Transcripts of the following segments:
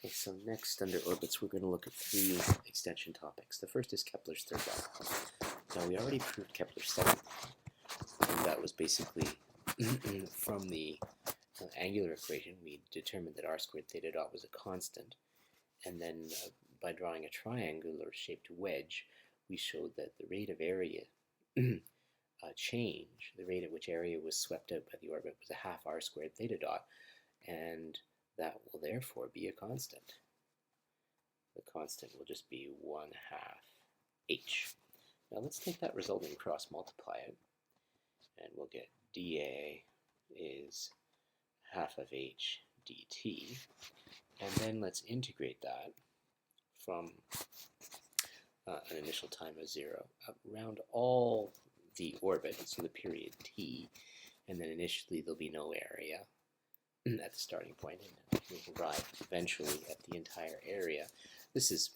Okay, so next under orbits we're going to look at three extension topics. The first is Kepler's third law. Now we already proved Kepler's second law, and that was basically from the angular equation we determined that r squared theta dot was a constant, and then by drawing a triangular shaped wedge we showed that the rate of area change, the rate at which area was swept out by the orbit, was a half r squared theta dot, and that will therefore be a constant. The constant will just be 1/2 h. Now let's take that result and cross multiply it, and we'll get dA is half of h dt, and then let's integrate that from an initial time of 0 around all the orbit, so the period t, and then initially there'll be no area at the starting point, and we'll arrive eventually at the entire area. This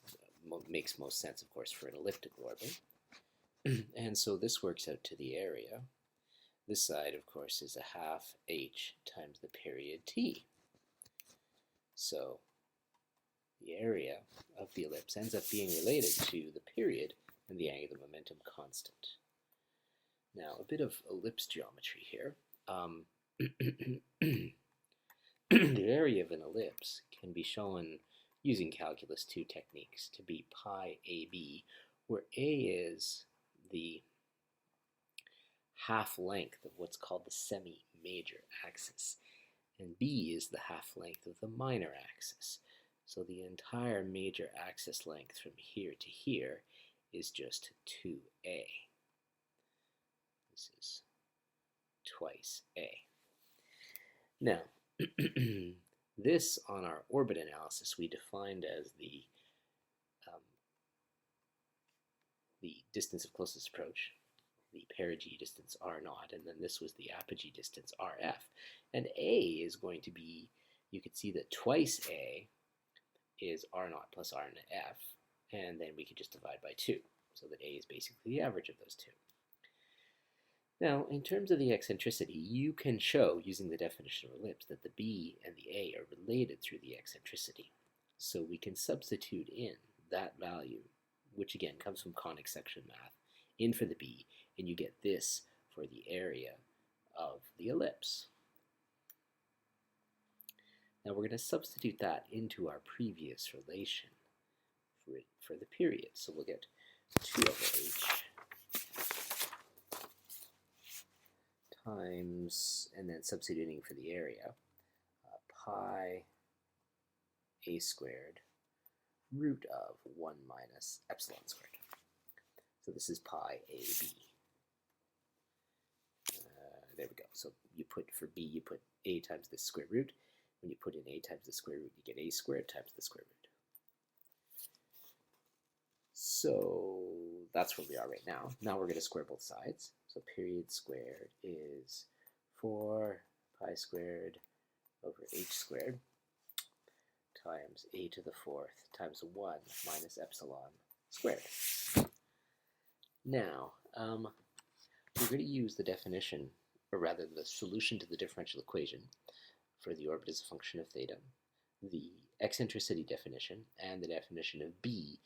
makes most sense, of course, for an elliptical orbit. And so this works out to the area. This side, of course, is a half h times the period t. So the area of the ellipse ends up being related to the period and the angular momentum constant. Now, a bit of ellipse geometry here. The area of an ellipse can be shown using calculus 2 techniques to be pi AB, where A is the half length of what's called the semi-major axis, and B is the half length of the minor axis. So the entire major axis length from here to here is just 2A. This is twice A. Now, this on our orbit analysis we defined as the distance of closest approach, the perigee distance r naught, and then this was the apogee distance rf. And A is going to be, you could see that twice A is r naught plus rf, and then we could just divide by 2, so that A is basically the average of those two. Now, in terms of the eccentricity, you can show, using the definition of ellipse, that the B and the A are related through the eccentricity. So we can substitute in that value, which again comes from conic section math, in for the B, and you get this for the area of the ellipse. Now we're going to substitute that into our previous relation for the period. So we'll get 2 over h times, and then substituting for the area, pi a squared root of 1 minus epsilon squared. So this is pi ab. There we go. So you put, for b, you put a times the square root. When you put in a times the square root, you get a squared times the square root. So that's where we are right now. Now we're going to square both sides. So period squared is 4 pi squared over h squared times a to the 4th times 1 minus epsilon squared. Now, we're going to use the definition, or rather the solution to the differential equation for the orbit as a function of theta, the eccentricity definition, and the definition of B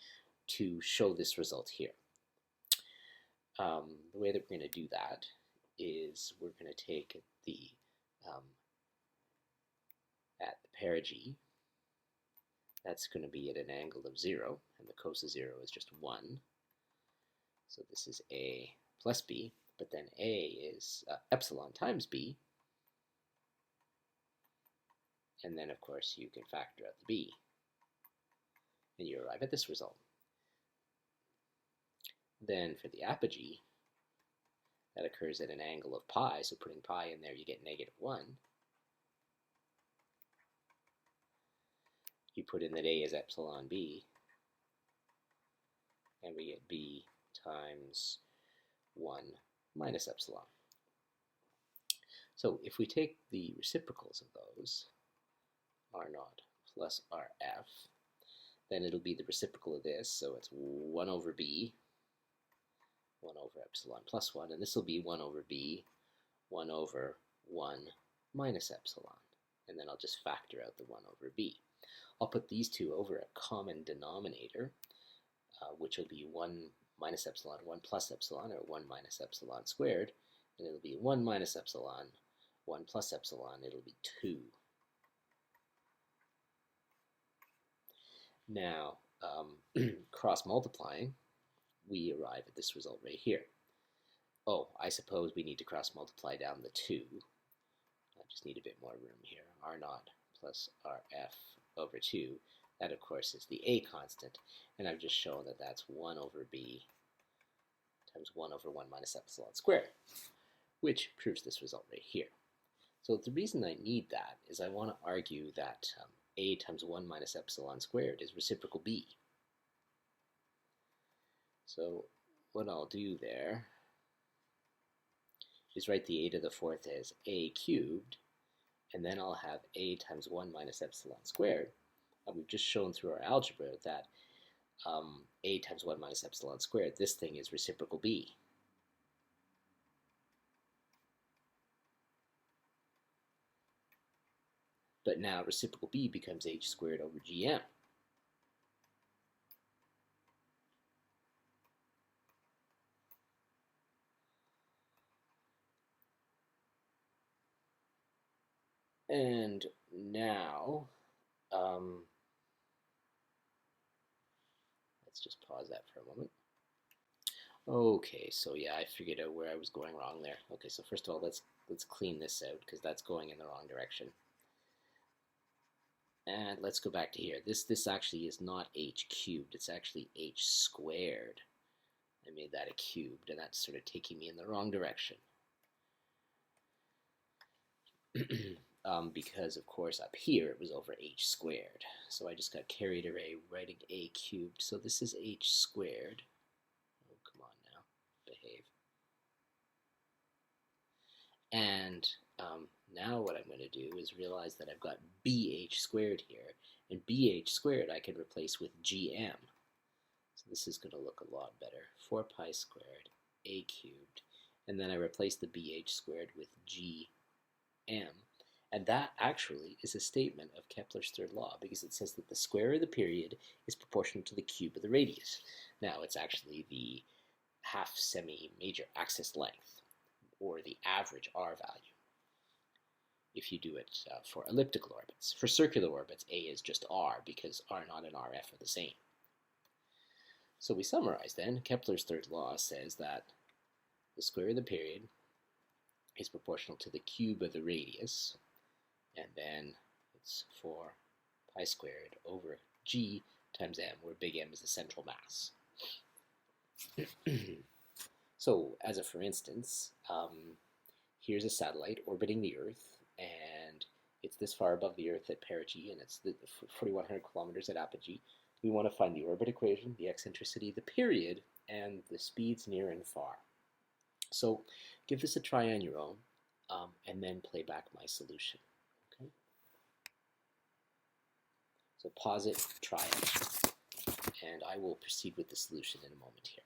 to show this result here. The way that we're going to do that is we're going to take the at the perigee, that's going to be at an angle of 0, and the cos of 0 is just 1. So this is A plus B, but then A is epsilon times B, and then of course you can factor out the B, and you arrive at this result. Then for the apogee, that occurs at an angle of pi, so putting pi in there you get -1. You put in that A is epsilon B, and we get B times 1 minus epsilon. So if we take the reciprocals of those, r naught plus rf, then it'll be the reciprocal of this, so it's 1 over B, 1 over epsilon plus 1, and this will be 1 over B, 1 over 1 minus epsilon. and then I'll just factor out the 1 over b. I'll put these two over a common denominator, which will be 1 minus epsilon, 1 plus epsilon, or 1 minus epsilon squared, and it'll be 1 minus epsilon, 1 plus epsilon, it'll be 2. Now, cross-multiplying, we arrive at this result right here. Oh, I suppose we need to cross-multiply down the 2. I just need a bit more room here. R naught plus Rf over 2. That, of course, is the A constant, and I've just shown that that's 1 over b times 1 over 1 minus epsilon squared, which proves this result right here. So the reason I need that is I want to argue that A times 1 minus epsilon squared is reciprocal b. So what I'll do there is write the a to the fourth as a cubed, and then I'll have a times 1 minus epsilon squared. And we've just shown through our algebra that a times 1 minus epsilon squared, this thing is reciprocal b. But now reciprocal b becomes h squared over gm. And now, let's just pause that for a moment. Okay, so yeah, I figured out where I was going wrong there. Okay, so first of all, let's clean this out because that's going in the wrong direction. And let's go back to here. This actually is not h cubed, it's actually h squared. I made that a cubed, and that's sort of taking me in the wrong direction. Because, of course, up here it was over h squared. So I just got carried away writing a cubed. So this is h squared. Oh, come on now. Behave. And now what I'm going to do is realize that I've got bh squared here. And bh squared I can replace with gm. So this is going to look a lot better. 4 pi squared, a cubed. And then I replace the bh squared with gm. And that actually is a statement of Kepler's third law, because it says that the square of the period is proportional to the cube of the radius. Now, it's actually the half semi-major axis length, or the average r value, if you do it for elliptical orbits. For circular orbits, a is just r, because r naught and rf are the same. So we summarize then. Kepler's third law says that the square of the period is proportional to the cube of the radius, and then it's 4 pi squared over g times m, where big M is the central mass. So, as a for instance, here's a satellite orbiting the Earth, and it's this far above the Earth at Perigee, and it's 4,100 kilometers at Apogee. We want to find the orbit equation, the eccentricity, the period, and the speeds near and far. So, give this a try on your own, and then play back my solution. Okay? So pause it, try it, and I will proceed with the solution in a moment here.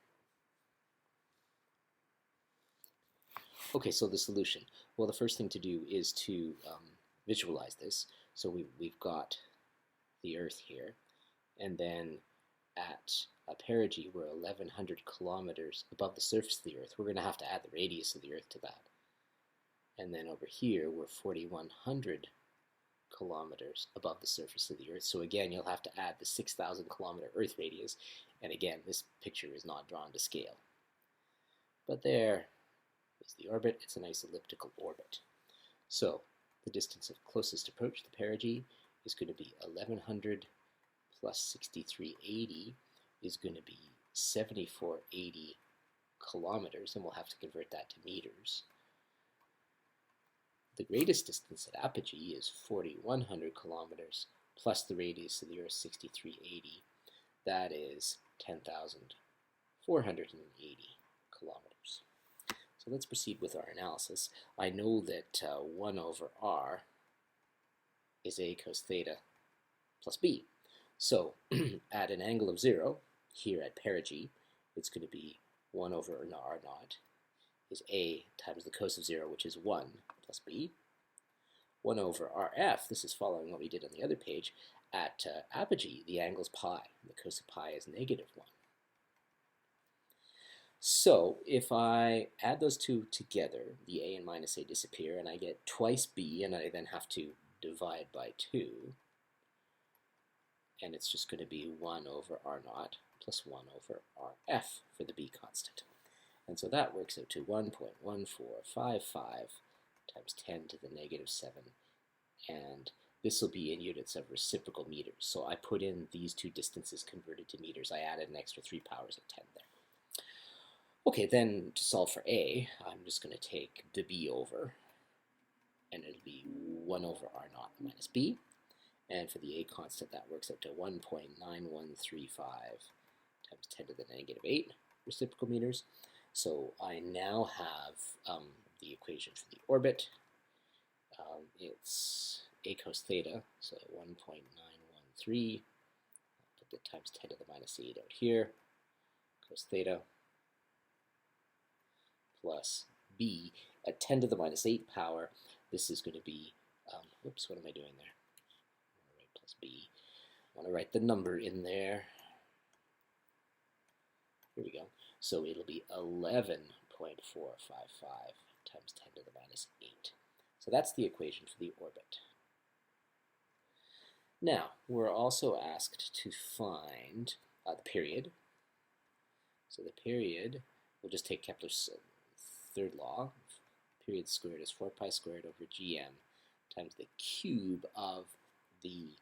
Okay, so the solution. Well, the first thing to do is to visualize this. So we've got the Earth here, and then at Perigee, we're 1,100 kilometers above the surface of the Earth. We're going to have to add the radius of the Earth to that. And then over here, we're 4,100 kilometers above the surface of the Earth. So again, you'll have to add the 6,000 kilometer Earth radius. And again, this picture is not drawn to scale. But there is the orbit. It's a nice elliptical orbit. So the distance of closest approach to Perigee is going to be 1,100 plus 6,380 is going to be 7,480 kilometers, and we'll have to convert that to meters. The greatest distance at Apogee is 4,100 kilometers plus the radius of the Earth, 6,380. That is 10,480 kilometers. So let's proceed with our analysis. I know that 1 over r is a cos theta plus b. So at an angle of 0, here at Perigee, it's going to be 1 over r naught is a times the cos of 0, which is 1 plus b, 1 over RF, this is following what we did on the other page, at apogee, the angle is pi, and the cos of pi is -1. So if I add those two together, the a and minus a disappear, and I get twice b, and I then have to divide by 2, and it's just going to be 1 over r naught plus 1 over rf for the b constant. And so that works out to 1.1455 times 10 to the -7, and this will be in units of reciprocal meters. So I put in these two distances converted to meters. I added an extra 3 powers of 10 there. Okay, then to solve for a, I'm just going to take the b over, and it'll be 1 over r naught minus b. And for the a constant, that works out to 1.9135 times 10 to the -8 reciprocal meters. So I now have the equation for the orbit. It's a cos theta, so 1.913. I'll put the times 10 to the -8 out here. Cos theta plus b at 10 to the -8 power. This is going to be, whoops, what am I doing there? I want to write plus b. I want to write the number in there. Here we go. So it'll be 11.455 times 10 to the -8. So that's the equation for the orbit. Now, we're also asked to find the period. So the period, we'll just take Kepler's third law. Period squared is 4 pi squared over gm times the cube of the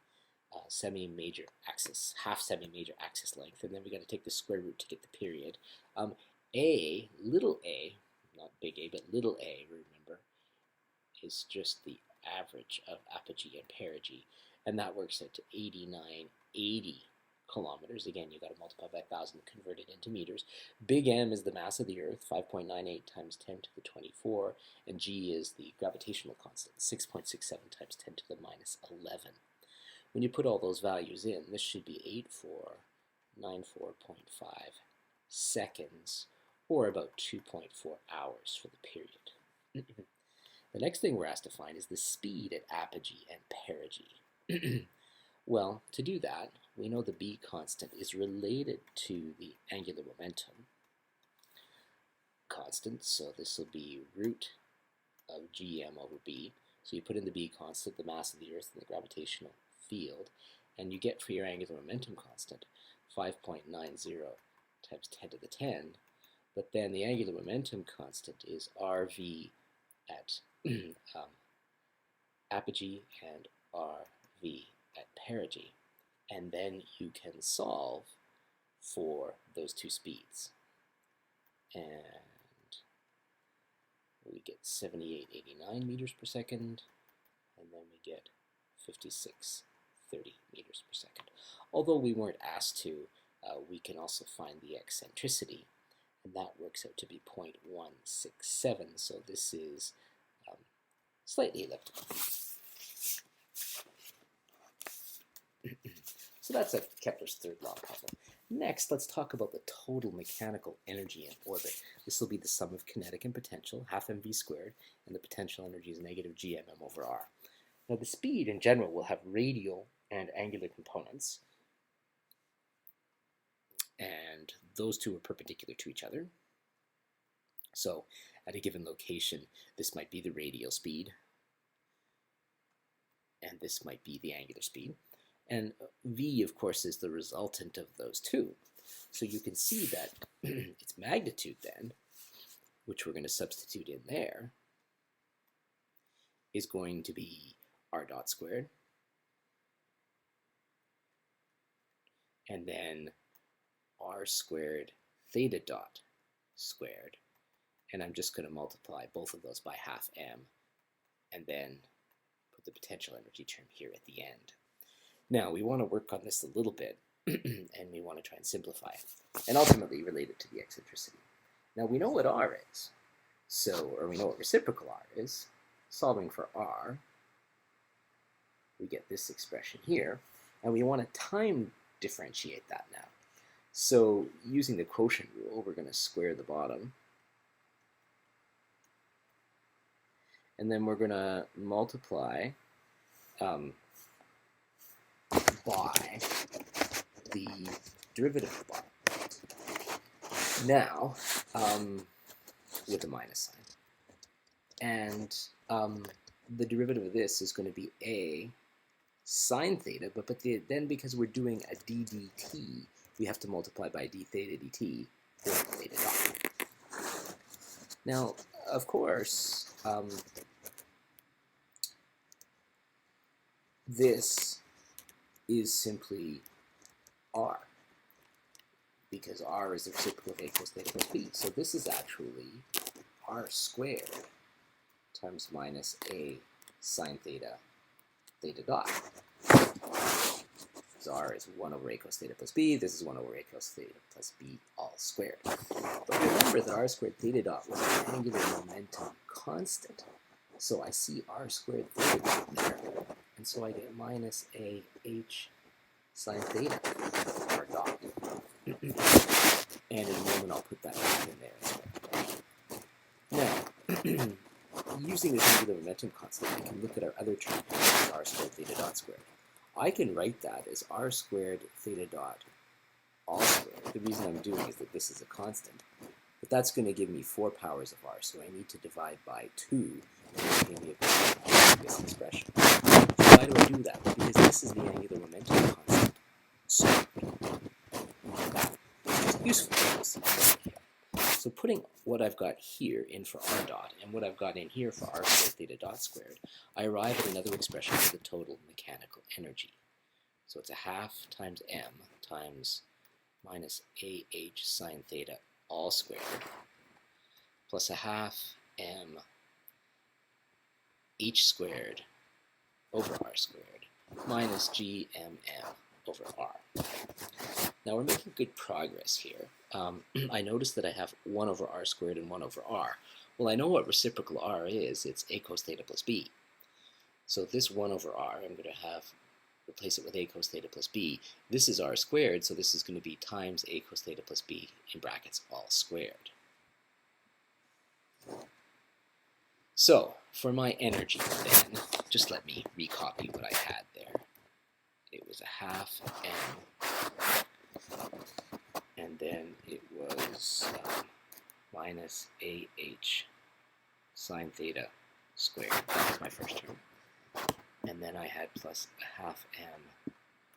semi-major axis, half semi-major axis length, and then we got to take the square root to get the period. Little a, not big A, but little a, remember, is just the average of apogee and perigee, and that works out to 8980 kilometers. Again, you got to multiply by 1,000 to convert it into meters. Big M is the mass of the Earth, 5.98 times 10 to the 24, and G is the gravitational constant, 6.67 times 10 to the -11. When you put all those values in, this should be 8494.5 seconds, or about 2.4 hours for the period. The next thing we're asked to find is the speed at apogee and perigee. Well, to do that, we know the b constant is related to the angular momentum constant, so this will be root of gm over b. So you put in the b constant, the mass of the Earth, and the gravitational field, and you get for your angular momentum constant 5.90 times 10 to the 10, but then the angular momentum constant is rv at apogee and rv at perigee, and then you can solve for those two speeds, and we get 7889 meters per second, and then we get 5630 meters per second. Although we weren't asked to, we can also find the eccentricity, and that works out to be 0.167, so this is slightly elliptical. So that's a Kepler's third law problem. Next, let's talk about the total mechanical energy in orbit. This will be the sum of kinetic and potential, half mv squared, and the potential energy is negative gmm over r. Now the speed in general will have radial and angular components, and those two are perpendicular to each other. So at a given location, this might be the radial speed, and this might be the angular speed. And v, of course, is the resultant of those two. So you can see that its magnitude then, which we're going to substitute in there, is going to be r dot squared, and then r squared theta dot squared. And I'm just going to multiply both of those by half m, and then put the potential energy term here at the end. Now, we want to work on this a little bit, and we want to try and simplify it, and ultimately relate it to the eccentricity. Now, we know what r is, or we know what reciprocal r is. Solving for r, we get this expression here, and we want to time differentiate that now. So, using the quotient rule, we're going to square the bottom, and then we're going to multiply by the derivative of bar. Now, with a minus sign. And the derivative of this is going to be a sine theta, but then because we're doing a d dt, we have to multiply by d theta dt for theta dot. Now, of course, this is simply r, because r is the reciprocal of a equals theta plus b. So this is actually r squared times minus a sine theta theta dot. So r is 1 over a cos theta plus b. This is 1 over a cos theta plus b all squared. But remember that r squared theta dot was an angular momentum constant. So I see r squared theta dot there. And so I get minus a h sine theta r dot. And in a moment I'll put that back in there. Now, using this angular momentum constant, I can look at our other term, r squared theta dot squared. I can write that as r squared theta dot all squared. The reason I'm doing is that this is a constant. But that's going to give me 4 powers of r, so I need to divide by 2 to give me this expression. So why do I do that? Well, because this is the angular momentum constant. So that is just useful. So putting what I've got here in for r dot and what I've got in here for r squared theta dot squared, I arrive at another expression for the total mechanical energy. So it's a half times m times minus ah sine theta all squared plus a half m h squared over r squared minus gmm over r. Now we're making good progress here. I notice that I have 1 over r squared and 1 over r. Well, I know what reciprocal r is. It's a cos theta plus b. So this 1 over r, I'm going to replace it with a cos theta plus b. This is r squared, so this is going to be times a cos theta plus b in brackets all squared. So for my energy then, just let me recopy what I had there. It was a half m, and then it was minus ah sine theta squared. That was my first term. And then I had plus a half m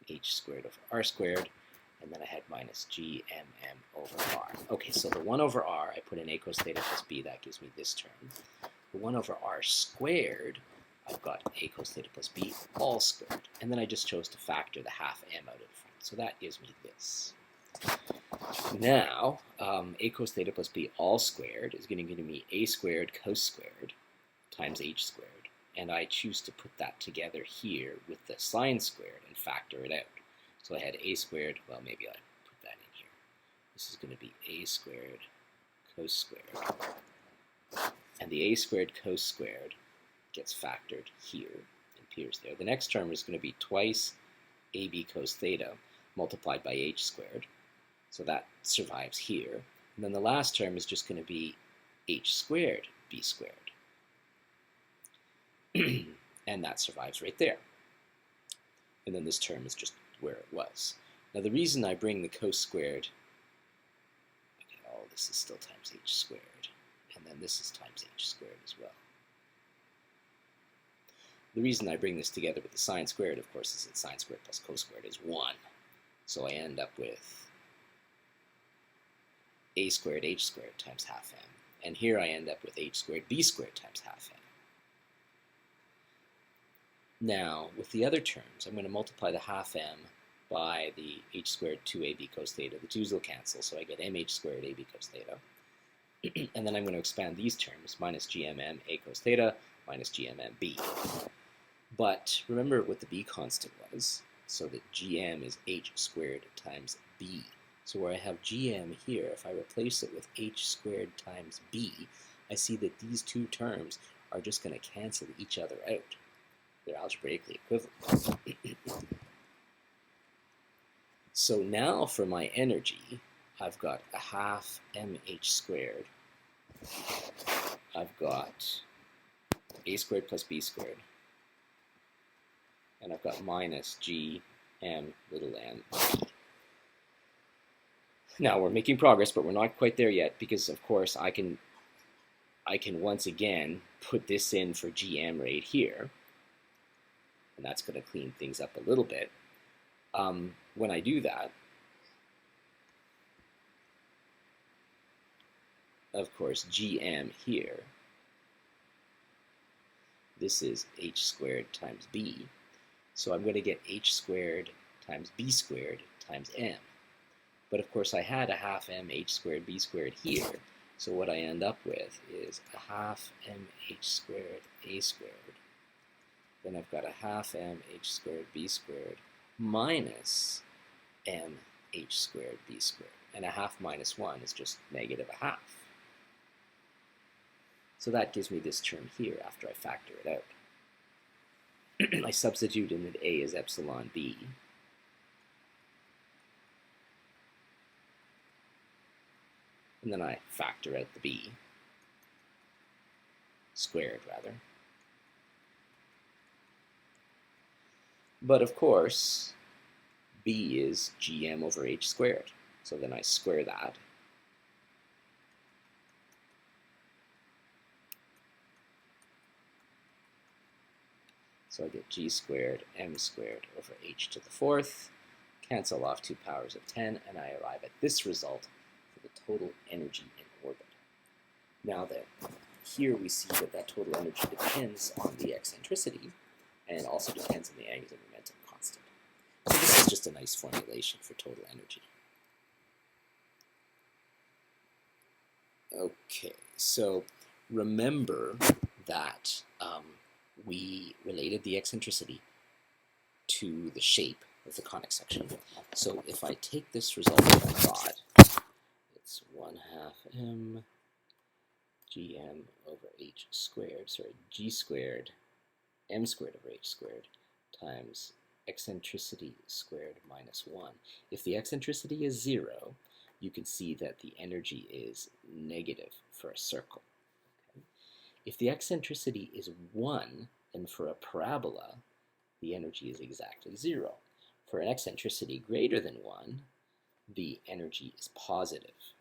h squared over r squared, and then I had minus gmm over r. Okay, so the 1 over r, I put in a cos theta plus b, that gives me this term. The 1 over r squared, I've got a cos theta plus b all squared. And then I just chose to factor the half m out in front. So that gives me this. Now, a cos theta plus b all squared is going to give me a squared cos squared times h squared. And I choose to put that together here with the sine squared and factor it out. So I had a squared, well, maybe I'll put that in here. This is going to be a squared cos squared. And the a squared cos squared gets factored here and appears there. The next term is going to be twice ab cos theta multiplied by h squared. So that survives here. And then the last term is just going to be h squared b squared. And that survives right there. And then this term is just where it was. Now the reason I bring the cos squared, okay, all this is still times h squared. And then this is times h squared as well. The reason I bring this together with the sine squared, of course, is that sine squared plus cos squared is 1. So I end up with a squared h squared times half m. And here I end up with h squared b squared times half m. Now, with the other terms, I'm going to multiply the half m by the h squared 2ab cos theta. The 2's will cancel, so I get mh squared ab cos theta. And then I'm going to expand these terms, minus gmm a cos theta minus gmm b. But remember what the b constant was, so that gm is h squared times b. So where I have gm here, if I replace it with h squared times b, I see that these two terms are just going to cancel each other out. They're algebraically equivalent. So now for my energy, I've got a half mh squared. I've got a squared plus b squared. And I've got minus g m little n. Now we're making progress, but we're not quite there yet, because of course I can once again put this in for gm right here, and that's going to clean things up a little bit. When I do that, of course, gm here, this is h squared times b, so I'm going to get h squared times b squared times m. But of course I had a half m h squared b squared here, so what I end up with is a half m h squared a squared. Then I've got a half m h squared b squared minus m h squared b squared. And a half minus 1 is just negative a half. So that gives me this term here after I factor it out. I substitute in that a is epsilon b. And then I factor out the b, squared rather. But of course, b is gm over h squared. So then I square that. So I get g squared m squared over h to the fourth, cancel off 2 powers of 10, and I arrive at this result for the total energy in orbit. Now then, here we see that that total energy depends on the eccentricity, and also depends on the angular momentum constant. So this is just a nice formulation for total energy. Okay, so remember that we related the eccentricity to the shape of the conic section. So if I take this result that I got, it's 1/2 m gm over h squared, sorry, g squared m squared over h squared times eccentricity squared minus 1. If the eccentricity is 0, you can see that the energy is negative for a circle. Okay? If the eccentricity is 1, then for a parabola, the energy is exactly 0. For an eccentricity greater than 1, the energy is positive.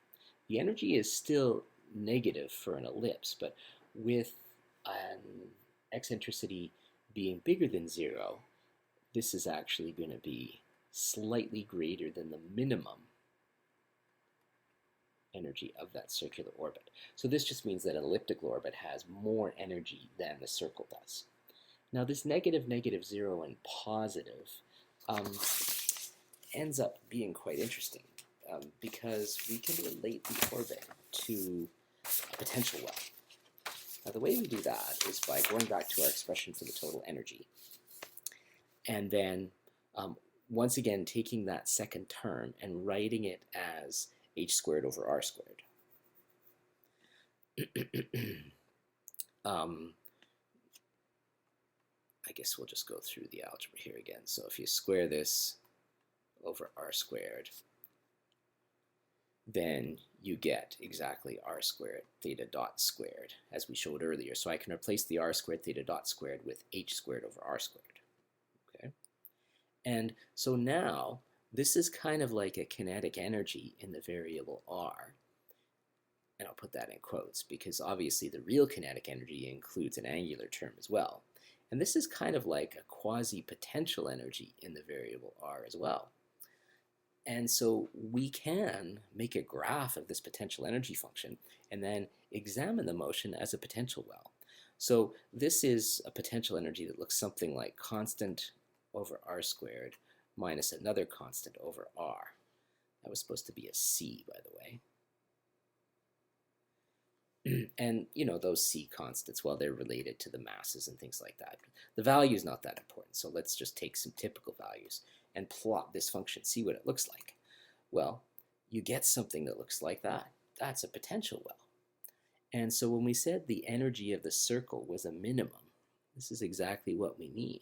The energy is still negative for an ellipse, but with an eccentricity being bigger than 0, this is actually going to be slightly greater than the minimum energy of that circular orbit. So this just means that an elliptical orbit has more energy than the circle does. Now this negative, negative 0 and positive ends up being quite interesting because we can relate the orbit to a potential well. Now the way we do that is by going back to our expression for the total energy, and then once again taking that second term and writing it as h squared over r squared. I guess we'll just go through the algebra here again. So if you square this over r squared, then you get exactly r squared theta dot squared, as we showed earlier. So I can replace the r squared theta dot squared with h squared over r squared. Okay, and so now this is kind of like a kinetic energy in the variable r. And I'll put that in quotes because obviously the real kinetic energy includes an angular term as well. And this is kind of like a quasi-potential energy in the variable r as well. And so we can make a graph of this potential energy function and then examine the motion as a potential well. So this is a potential energy that looks something like constant over r squared minus another constant over r. That was supposed to be a c, by the way. And, you know, those c constants, well, they're related to the masses and things like that. The value is not that important, so let's just take some typical values and plot this function, see what it looks like. Well, you get something that looks like that. That's a potential well. And so when we said the energy of the circle was a minimum, this is exactly what we mean.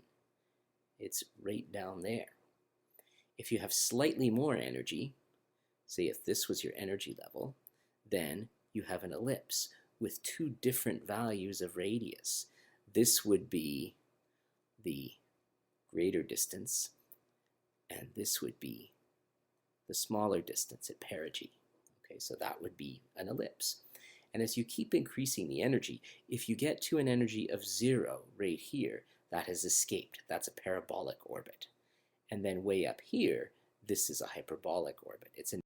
It's right down there. If you have slightly more energy, say if this was your energy level, then you have an ellipse with two different values of radius. this would be the greater distance, and this would be the smaller distance at perigee. Okay, so that would be an ellipse. And as you keep increasing the energy, if you get to an energy of 0 right here, that has escaped. That's a parabolic orbit. And then way up here, this is a hyperbolic orbit. It's an